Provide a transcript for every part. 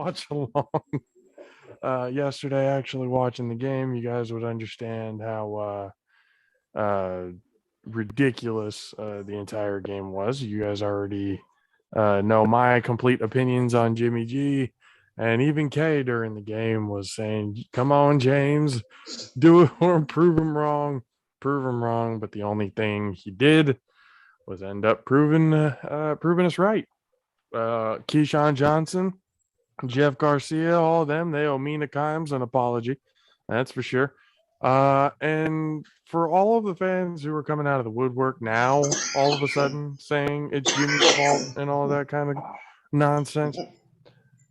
watch along yesterday, actually watching the game, you guys would understand how ridiculous the entire game was. You guys already know my complete opinions on Jimmy G. And even Kay during the game was saying, come on, James, do it or prove him wrong. Prove him wrong. But the only thing he did was end up proving us right. Keyshawn Johnson, Jeff Garcia, all of them, they owe Mina Kimes an apology. That's for sure. And for all of the fans who are coming out of the woodwork now, all of a sudden saying it's Jimmy's fault and all that kind of nonsense,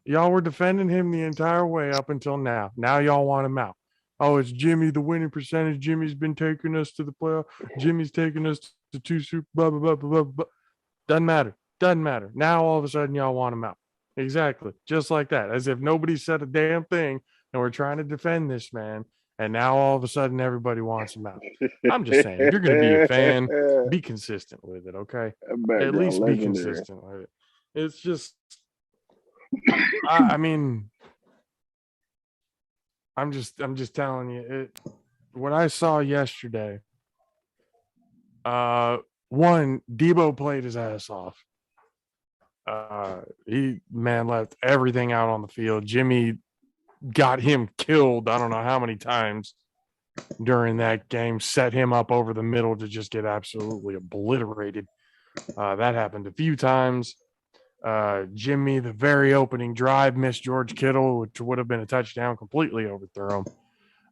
y'all were defending him the entire way up until now. Now y'all want him out. Oh, it's Jimmy, the winning percentage. Jimmy's been taking us to the playoff. Jimmy's taking us to two super, blah, blah, blah, blah, blah. Doesn't matter. Doesn't matter. Now all of a sudden y'all want him out. Exactly. Just like that. As if nobody said a damn thing and we're trying to defend this man. And now all of a sudden everybody wants him out. I'm just saying, if you're going to be a fan, be consistent with it, okay? At least be consistent with it. It's just, I mean, I'm just telling you, what I saw yesterday, one, Debo played his ass off. He left everything out on the field. Jimmy got him killed I don't know how many times during that game, set him up over the middle to just get absolutely obliterated. That happened a few times. Jimmy, the very opening drive, missed George Kittle, which would have been a touchdown, completely overthrown.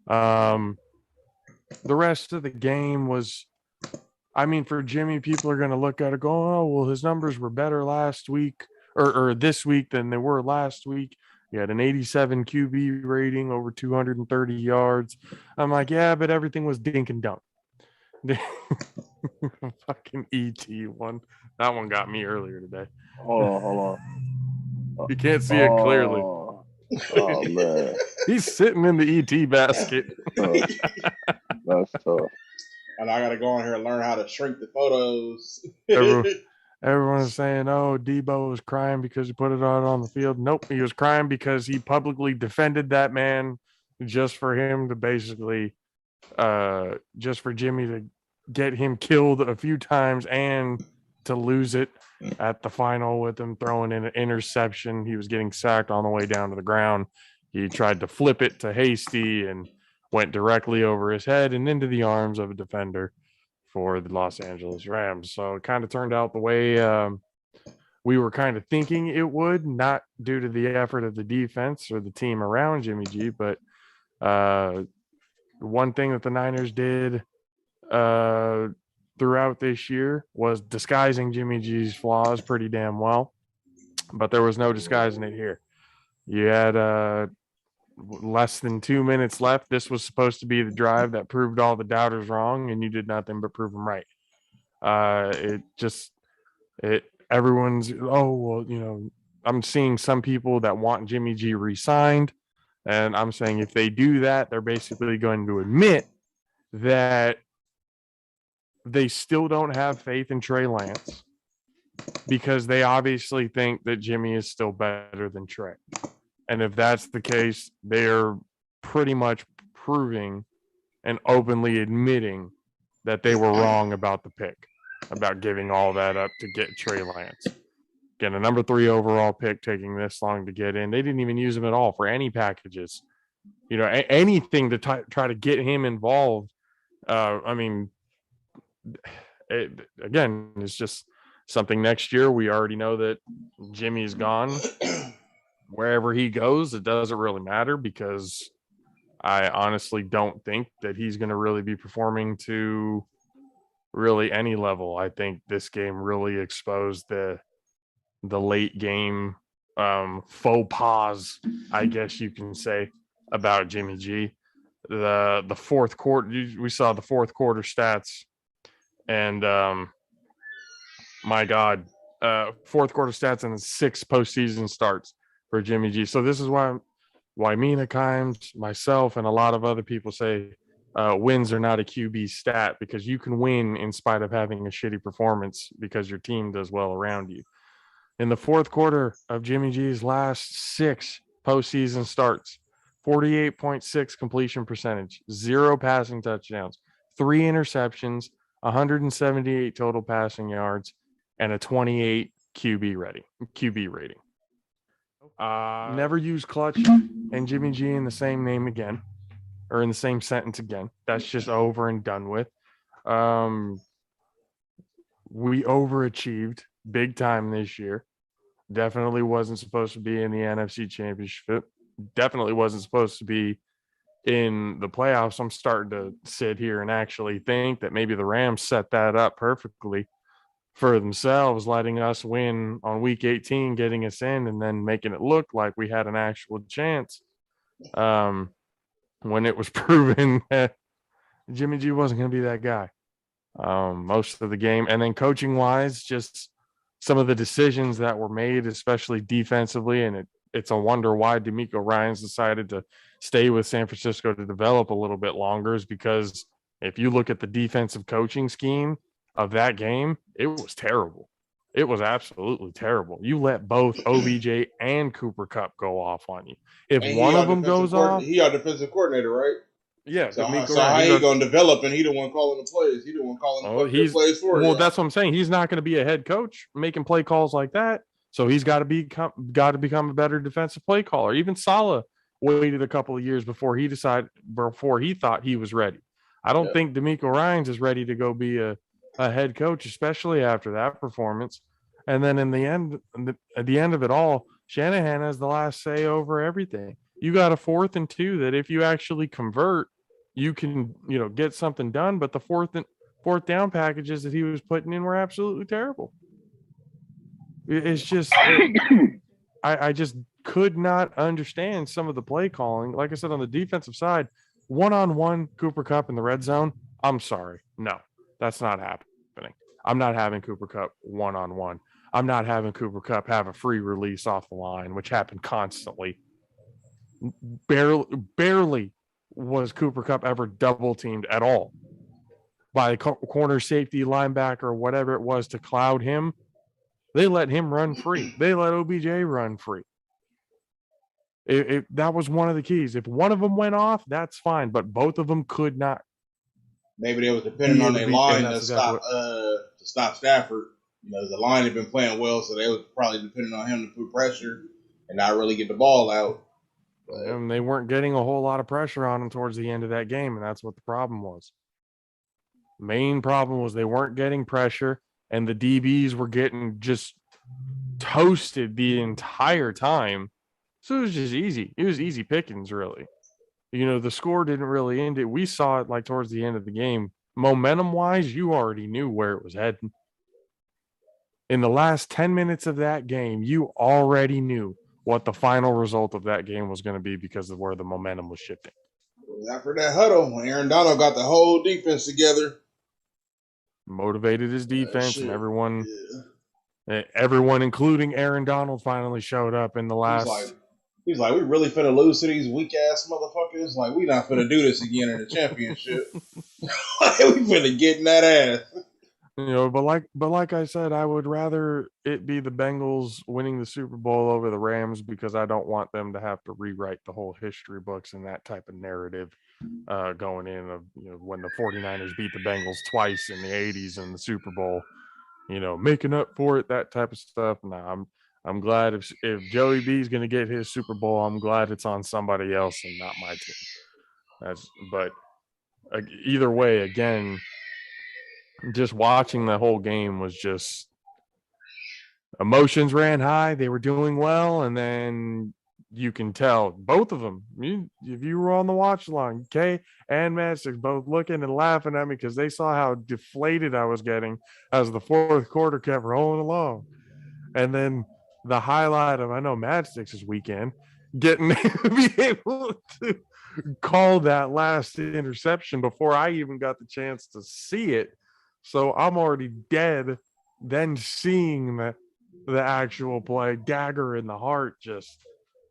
The rest of the game was, I mean, for Jimmy, people are going to look at it go, oh, well, his numbers were better last week or this week than they were last week. He had an 87 QB rating, over 230 yards. I'm like, yeah, but everything was dink and dunk. Fucking ET one. That one got me earlier today. Hold on. You can't see it clearly. Oh, man. He's sitting in the ET basket. That's tough. And I got to go on here and learn how to shrink the photos. Everyone's saying, oh, Debo was crying because he put it out on the field. Nope, he was crying because he publicly defended that man just for him to basically, just for Jimmy to get him killed a few times and to lose it at the final with him throwing in an interception. He was getting sacked on the way down to the ground. He tried to flip it to Hasty and went directly over his head and into the arms of a defender for the Los Angeles Rams. So it kind of turned out the way we were kind of thinking it would, not due to the effort of the defense or the team around Jimmy G, but one thing that the Niners did throughout this year was disguising Jimmy G's flaws pretty damn well, but there was no disguising it here. You had less than 2 minutes left. This was supposed to be the drive that proved all the doubters wrong, and you did nothing but prove them right. Everyone's, oh, well, you know, I'm seeing some people that want Jimmy G re-signed, and I'm saying if they do that, they're basically going to admit that they still don't have faith in Trey Lance because they obviously think that Jimmy is still better than Trey. And if that's the case, they're pretty much proving and openly admitting that they were wrong about the pick, about giving all that up to get Trey Lance. Again, a number 3 overall pick taking this long to get in. They didn't even use him at all for any packages. You know, anything to try to get him involved. I mean, it's just something next year. We already know that Jimmy's gone. Wherever he goes, it doesn't really matter because I honestly don't think that he's going to really be performing to really any level. I think this game really exposed the late game faux pas, I guess you can say, about Jimmy G. The fourth quarter, we saw the fourth quarter stats, and my God, fourth quarter stats and 6 postseason starts for Jimmy G. So this is why Mina Kimes, myself, and a lot of other people say wins are not a QB stat, because you can win in spite of having a shitty performance because your team does well around you. In the fourth quarter of Jimmy G's last 6, postseason starts, 48.6 completion percentage, 0 passing touchdowns, 3 interceptions, 178 total passing yards, and a 28 QB rating. Never use Clutch and Jimmy G in the same name again, or in the same sentence again. That's just over and done with. We overachieved big time this year. Definitely wasn't supposed to be in the NFC Championship. Definitely wasn't supposed to be in the playoffs. I'm starting to sit here and actually think that maybe the Rams set that up perfectly for themselves, letting us win on week 18, getting us in, and then making it look like we had an actual chance. When it was proven that Jimmy G wasn't going to be that guy most of the game. And then coaching wise, just some of the decisions that were made, especially defensively. And it's a wonder why D'Amico Ryans decided to stay with San Francisco to develop a little bit longer, is because if you look at the defensive coaching scheme of that game, it was terrible. It was absolutely terrible. You let both OBJ and Cooper Kupp go off on you. If And one of them goes off, he our defensive coordinator, right? yeah. So how he gonna develop? And he the one calling the plays. He the one calling the plays for you. Well, that's what I'm saying. He's not going to be a head coach making play calls like that. So he's got to become a better defensive play caller. Even Saleh waited a couple of years before he thought he was ready. I don't think D'Amico Ryans is ready to go be a head coach, especially after that performance. And then in the end, at the end of it all, Shanahan has the last say over everything. You got a 4th and 2 that if you actually convert, you can, get something done. But the fourth down packages that he was putting in were absolutely terrible. It's just, I just could not understand some of the play calling. Like I said, on the defensive side, one-on-one Cooper Kupp in the red zone, I'm sorry. No, that's not happening. I'm not having Cooper Kupp one-on-one. I'm not having Cooper Kupp have a free release off the line, which happened constantly. Barely was Cooper Kupp ever double teamed at all by a corner, safety, linebacker, or whatever it was to cloud him. They let him run free. They let OBJ run free. That was one of the keys. If one of them went off, that's fine, but both of them could not. Maybe they was depending on their line to stop Stafford. The line had been playing well, so they was probably depending on him to put pressure and not really get the ball out. And they weren't getting a whole lot of pressure on him towards the end of that game, and that's what the problem was. Main problem was they weren't getting pressure, and the DBs were getting just toasted the entire time. So it was just easy. It was easy pickings, really. The score didn't really end it. We saw it like towards the end of the game. Momentum-wise, you already knew where it was heading. In the last 10 minutes of that game, you already knew what the final result of that game was going to be because of where the momentum was shifting. After that huddle, when Aaron Donald got the whole defense together, motivated his defense, and everyone, including Aaron Donald, finally showed up in the last. He's like, we really finna lose to these weak ass motherfuckers. Like, we not finna do this again in the championship. We finna get in that ass. But like I said, I would rather it be the Bengals winning the Super Bowl over the Rams, because I don't want them to have to rewrite the whole history books and that type of narrative going in of when the 49ers beat the Bengals twice in the 80s in the Super Bowl, making up for it, that type of stuff. Nah, I'm glad if Joey B is going to get his Super Bowl, I'm glad it's on somebody else and not my team. But either way, again, just watching the whole game was just emotions ran high. They were doing well, and then you can tell both of them. If you were on the watch line, Kay and Magic both looking and laughing at me because they saw how deflated I was getting as the fourth quarter kept rolling along. And then the highlight of, I know Magic's weekend, getting be able to call that last interception before I even got the chance to see it. So I'm already dead. Then seeing the actual play, dagger in the heart, just,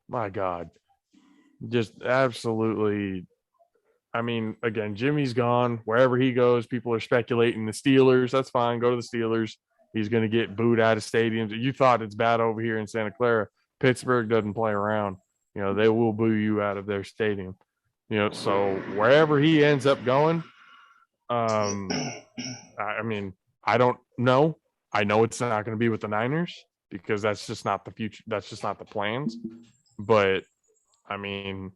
my God, just absolutely. I mean, again, Jimmy's gone. Wherever he goes, people are speculating the Steelers. That's fine. Go to the Steelers. He's going to get booed out of stadiums. You thought it's bad over here in Santa Clara. Pittsburgh doesn't play around. they will boo you out of their stadium. So wherever he ends up going, I mean, I don't know. I know it's not going to be with the Niners because that's just not the future. That's just not the plans. But I mean,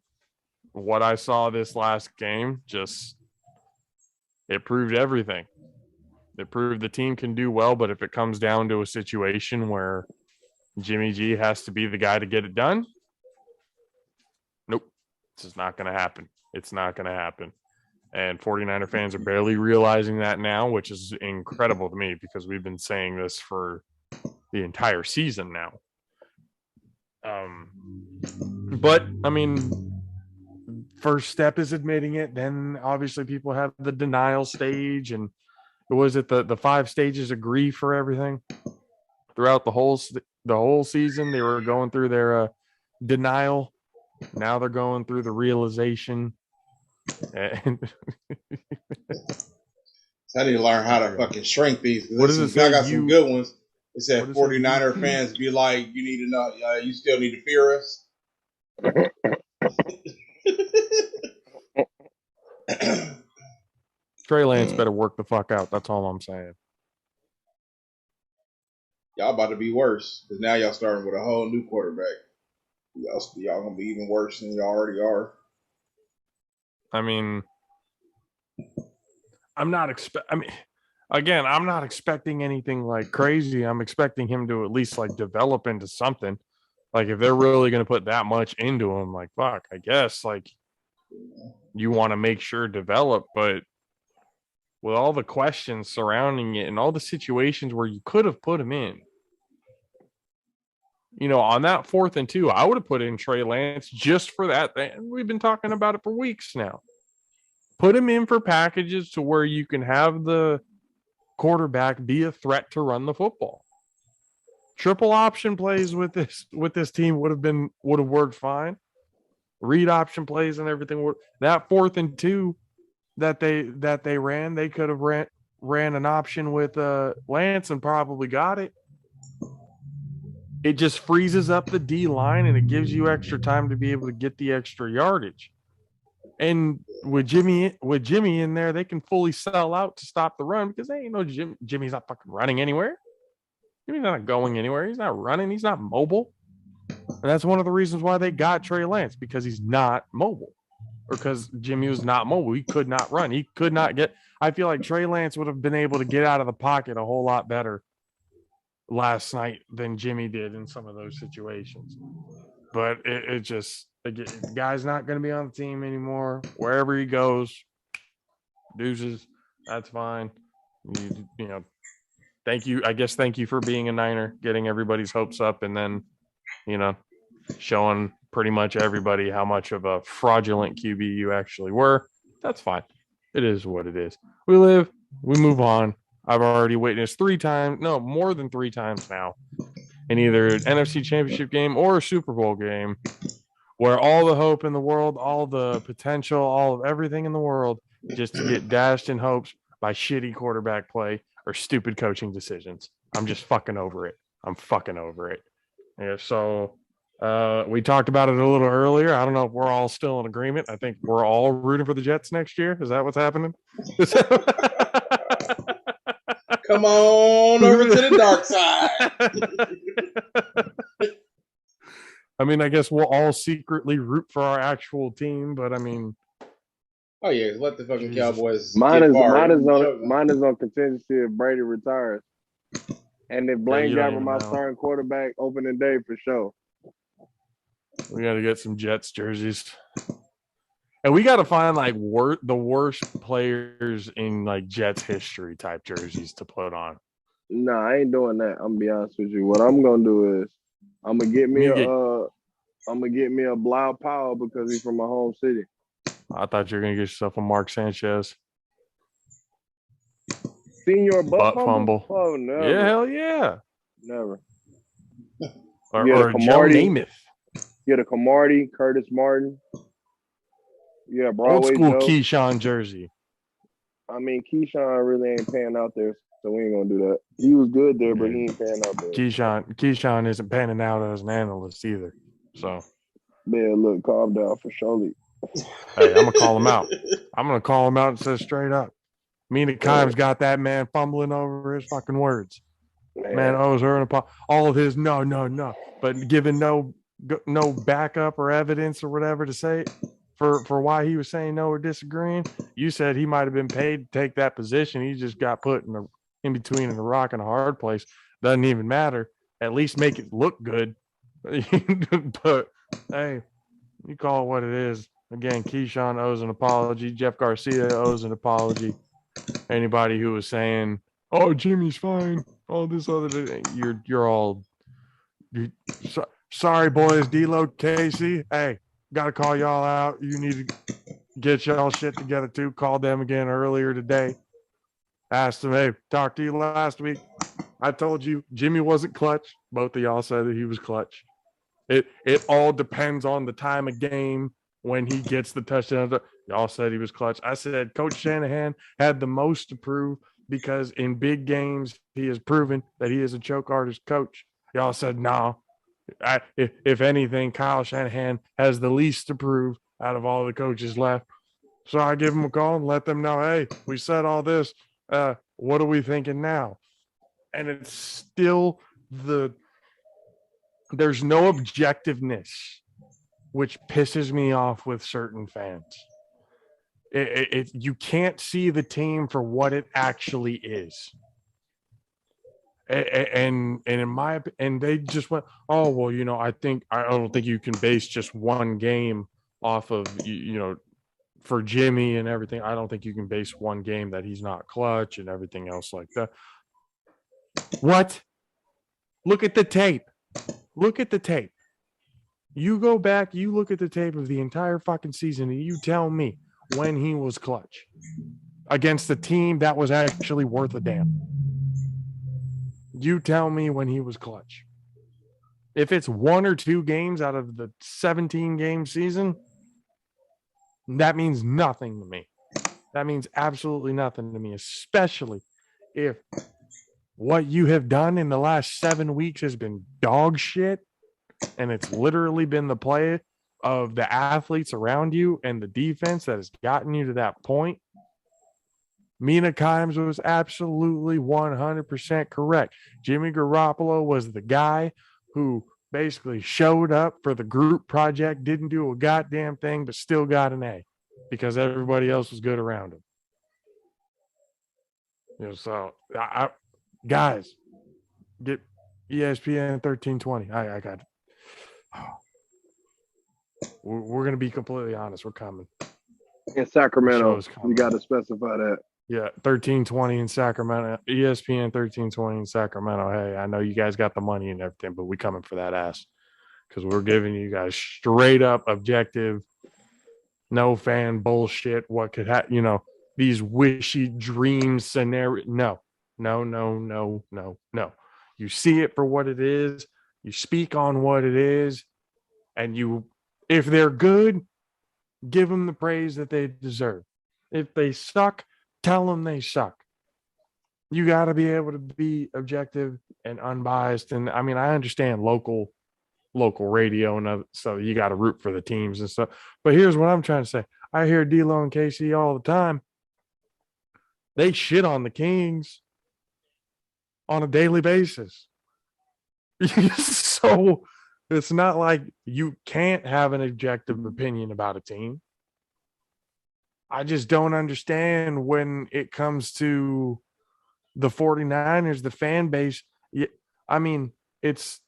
what I saw this last game it proved everything. It proved the team can do well, but if it comes down to a situation where Jimmy G has to be the guy to get it done, nope, it's just not going to happen. It's not going to happen. And 49er fans are barely realizing that now, which is incredible to me because we've been saying this for the entire season now. But, I mean, first step is admitting it. Then, obviously, people have the denial stage. And was it the 5 stages of grief for everything? Throughout the whole season, they were going through their denial. Now they're going through the realization. And I need to learn how to fucking shrink these. What does it say? I got some good ones. It said 49er fans be like, you need to know, you still need to fear us. Trey Lance better work the fuck out. That's all I'm saying. Y'all about to be worse because now y'all starting with a whole new quarterback. Y'all gonna be even worse than you already are. I mean, I'm not expecting anything like crazy. I'm expecting him to at least like develop into something. Like if they're really going to put that much into him, like fuck, I guess like you want to make sure develop, but with all the questions surrounding it and all the situations where you could have put him in, on that 4th and 2, I would have put in Trey Lance just for that thing. We've been talking about it for weeks now. Put him in for packages to where you can have the quarterback be a threat to run the football. Triple option plays with this team would have worked fine. Read option plays and everything. That 4th and 2 that they ran, they could have ran an option with Lance and probably got it. It just freezes up the D line and it gives you extra time to be able to get the extra yardage. And with Jimmy in there, they can fully sell out to stop the run because they ain't no Jimmy's not fucking running anywhere. Jimmy's not going anywhere. He's not running. He's not mobile. And that's one of the reasons why they got Trey Lance, because he's not mobile. Or because Jimmy was not mobile. He could not run. He could not get. I feel like Trey Lance would have been able to get out of the pocket a whole lot better last night than Jimmy did in some of those situations. But the guy's not going to be on the team anymore. Wherever he goes, deuces, that's fine. Thank you. I guess thank you for being a Niner, getting everybody's hopes up, and then, showing pretty much everybody how much of a fraudulent QB you actually were. That's fine. It is what it is. We live, we move on. I've already witnessed more than 3 times now, in either an NFC Championship game or a Super Bowl game, where all the hope in the world, all the potential, all of everything in the world just to get dashed in hopes by shitty quarterback play or stupid coaching decisions. I'm just fucking over it. I'm fucking over it. Yeah, so we talked about it a little earlier. I don't know if we're all still in agreement. I think we're all rooting for the Jets next year. Is that what's happening? Come on over to the dark side. I mean, I guess we'll all secretly root for our actual team, but I mean, oh yeah, let the fucking Cowboys. Mine is on contingency if Brady retires, and if Blaine Gabbert my starting quarterback opening day for sure. We got to get some Jets jerseys, and we got to find like the worst players in like Jets history type jerseys to put on. No, I ain't doing that. I'm gonna be honest with you. What I'm gonna do is I'm gonna get me a Blau Powell because he's from my home city. I thought you were gonna get yourself a Mark Sanchez. Senior butt fumble. Oh no. Yeah, hell yeah. Never. Or Joe Namath. You had a Camardi, Curtis Martin. Yeah, Broadway Old school Joe. Keyshawn jersey. I mean, Keyshawn really ain't paying out there, so we ain't gonna do that. He was good there, but he ain't paying out there. Keyshawn isn't panning out as an analyst either. So Man, look, calm down for surely. Hey, I'm gonna call him out. I'm gonna call him out and say straight up. Mina Kimes got that man fumbling over his fucking words. Man owes her an apology. All of his no, but giving no backup or evidence or whatever to say for why he was saying no or disagreeing. You said he might have been paid to take that position. He just got put in between a rock and a hard place. Doesn't even matter. At least make it look good. But hey, you call it what it is. Again, Keyshawn owes an apology. Jeff Garcia owes an apology. Anybody who was saying, "Oh, Jimmy's fine," all this other, you're all. Sorry, boys. D-Lo, Casey. Hey, gotta call y'all out. You need to get y'all shit together too. Called them again earlier today. Asked them, "Hey, talked to you last week. I told you Jimmy wasn't clutch." Both of y'all said that he was clutch. It all depends on the time of game when he gets the touchdown. Y'all said he was clutch. I said Coach Shanahan had the most to prove because in big games he has proven that he is a choke artist coach. Y'all said no. If anything, Kyle Shanahan has the least to prove out of all the coaches left. So I give him a call and let them know, hey, we said all this. What are we thinking now? And it's still there's no objectiveness, which pisses me off with certain fans. You can't see the team for what it actually is. And in my and they just went, oh well, I don't think you can base just one game off of for Jimmy and everything. I don't think you can base one game that he's not clutch and everything else like that. What? Look at the tape. Look at the tape. You go back, you look at the tape of the entire fucking season, and you tell me when he was clutch against a team that was actually worth a damn. You tell me when he was clutch. If it's one or two games out of the 17-game season, that means nothing to me. That means absolutely nothing to me, especially if what you have done in the last 7 weeks has been dog shit, and it's literally been the play of the athletes around you and the defense that has gotten you to that point. Mina Kimes was absolutely 100% correct. Jimmy Garoppolo was the guy who basically showed up for the group project, didn't do a goddamn thing, but still got an A because everybody else was good around him. So, guys, get ESPN 1320. I got it. We're going to be completely honest. We're coming. In Sacramento, you got to specify that. Yeah, 1320 in Sacramento. ESPN 1320 in Sacramento. Hey, I know you guys got the money and everything, but we coming for that ass because we're giving you guys straight up objective, no fan bullshit. What could happen? These wishy dream scenario. No. You see it for what it is. You speak on what it is, and if they're good, give them the praise that they deserve. If they suck, tell them they suck. You got to be able to be objective and unbiased. And I mean, I understand local radio and so you got to root for the teams and stuff. But here's what I'm trying to say. I hear D-Lo and KC all the time. They shit on the Kings on a daily basis. So it's not like you can't have an objective opinion about a team. I just don't understand when it comes to the 49ers, the fan base. I mean, it's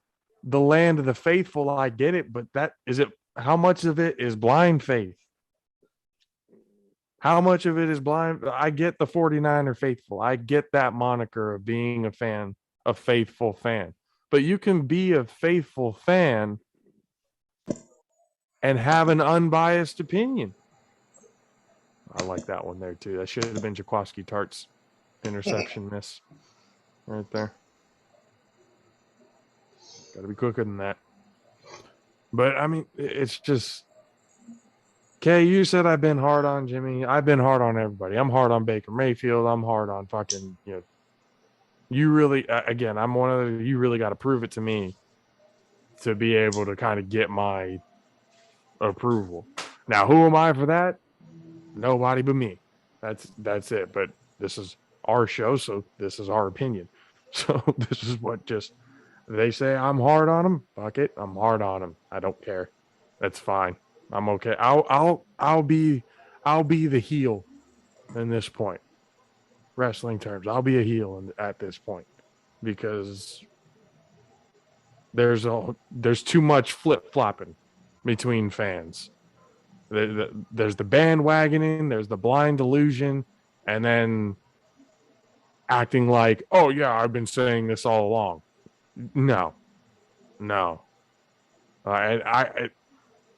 the land of the faithful. I get it, but how much of it is blind faith? How much of it is blind? I get the 49er faithful. I get that moniker of being a faithful fan. But you can be a faithful fan and have an unbiased opinion. I like that one there too. That should have been Jaquaski Tart's interception miss right there. Got to be quicker than that. But I mean, it's just. Kay, you said I've been hard on Jimmy. I've been hard on everybody. I'm hard on Baker Mayfield. I'm hard on fucking, you really, again, I'm you really got to prove it to me to be able to kind of get my approval. Now, who am I for that? Nobody but me. That's it. But this is our show, so this is our opinion. So this is what just they say I'm hard on them. Fuck it, I'm hard on them. I don't care. That's fine. I'm okay. I'll be the heel in this point. Wrestling terms, I'll be a heel at this point because there's too much flip flopping between fans. There's the bandwagoning, there's the blind delusion, and then acting like, oh yeah, I've been saying this all along. No.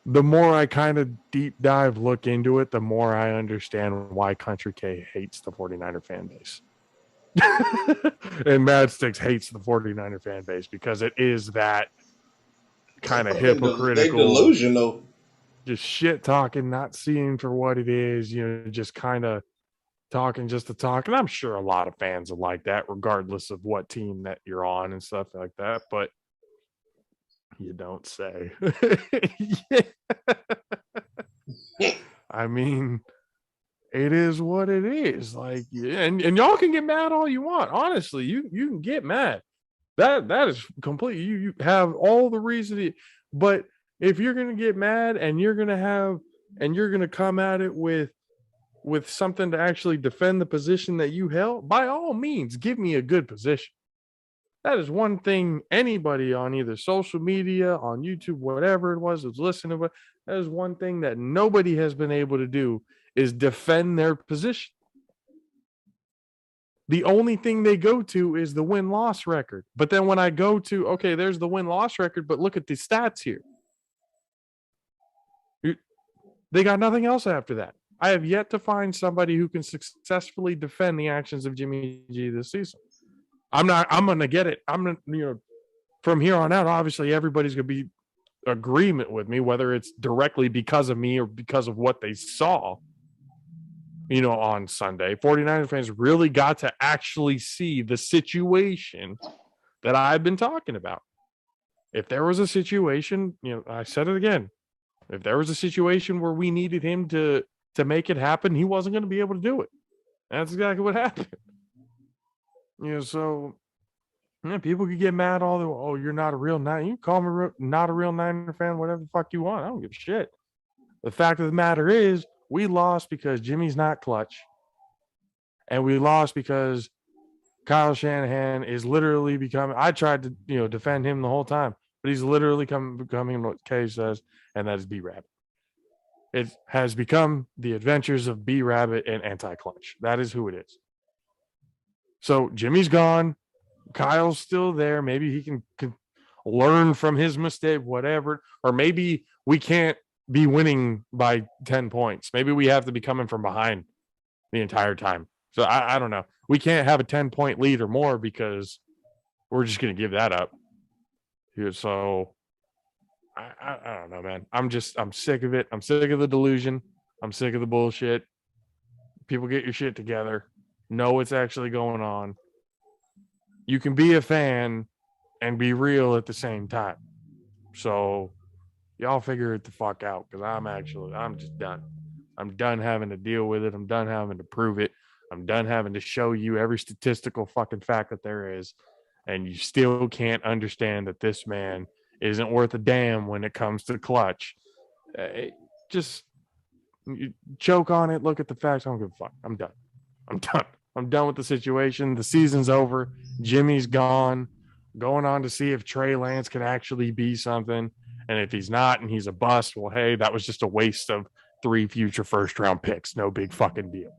The more I kind of deep dive look into it, the more I understand why Country K hates the 49er fan base. And Mad Sticks hates the 49er fan base because it is that kind of hypocritical, delusional, just shit talking, not seeing for what it is, just kind of talking just to talk. And I'm sure a lot of fans are like that, regardless of what team that you're on and stuff like that. But you don't say. I mean, it is what it is. Like, and y'all can get mad all you want. Honestly, you can get mad. That is complete. You have all the reason. But if you're gonna get mad and you're gonna come at it with something to actually defend the position that you held, by all means, give me a good position. That is one thing anybody on either social media, on YouTube, whatever it was listening to. That is one thing that nobody has been able to do is defend their position. The only thing they go to is the win-loss record. But then when I go to, okay, there's the win-loss record, but look at the stats here. They got nothing else after that. I have yet to find somebody who can successfully defend the actions of Jimmy G this season. I'm going to get it. I'm going to, from here on out, obviously everybody's going to be agreement with me, whether it's directly because of me or because of what they saw, on Sunday. 49er fans really got to actually see the situation that I've been talking about. If there was a situation, I said it again, if there was a situation where we needed him to make it happen, he wasn't going to be able to do it. That's exactly what happened. So people could get mad all the oh, you're not a real Niner. You can call me not a real Niner fan, whatever the fuck you want. I don't give a shit. The fact of the matter is, we lost because Jimmy's not clutch. And we lost because Kyle Shanahan is literally becoming, I tried to, defend him the whole time, but he's literally becoming what Kay says, and that is B-Rabbit. It has become the adventures of B-Rabbit and AntiClutch. That is who it is. So Jimmy's gone. Kyle's still there. Maybe he can learn from his mistake, whatever. Or maybe we can't be winning by 10 points. Maybe we have to be coming from behind the entire time. So I don't know. We can't have a 10-point lead or more because we're just going to give that up. So I don't know, man. I'm sick of it. I'm sick of the delusion. I'm sick of the bullshit. People, get your shit together. Know what's actually going on. You can be a fan and be real at the same time. So y'all figure it the fuck out, because I'm just done. I'm done having to deal with it. I'm done having to prove it. I'm done having to show you every statistical fucking fact that there is. And you still can't understand that this man isn't worth a damn when it comes to clutch. Just choke on it. Look at the facts. I don't give a fuck. I'm done. I'm done with the situation. The season's over. Jimmy's gone. Going on to see if Trey Lance can actually be something. And if he's not and he's a bust, well, hey, that was just a waste of 3 future first-round picks. No big fucking deal.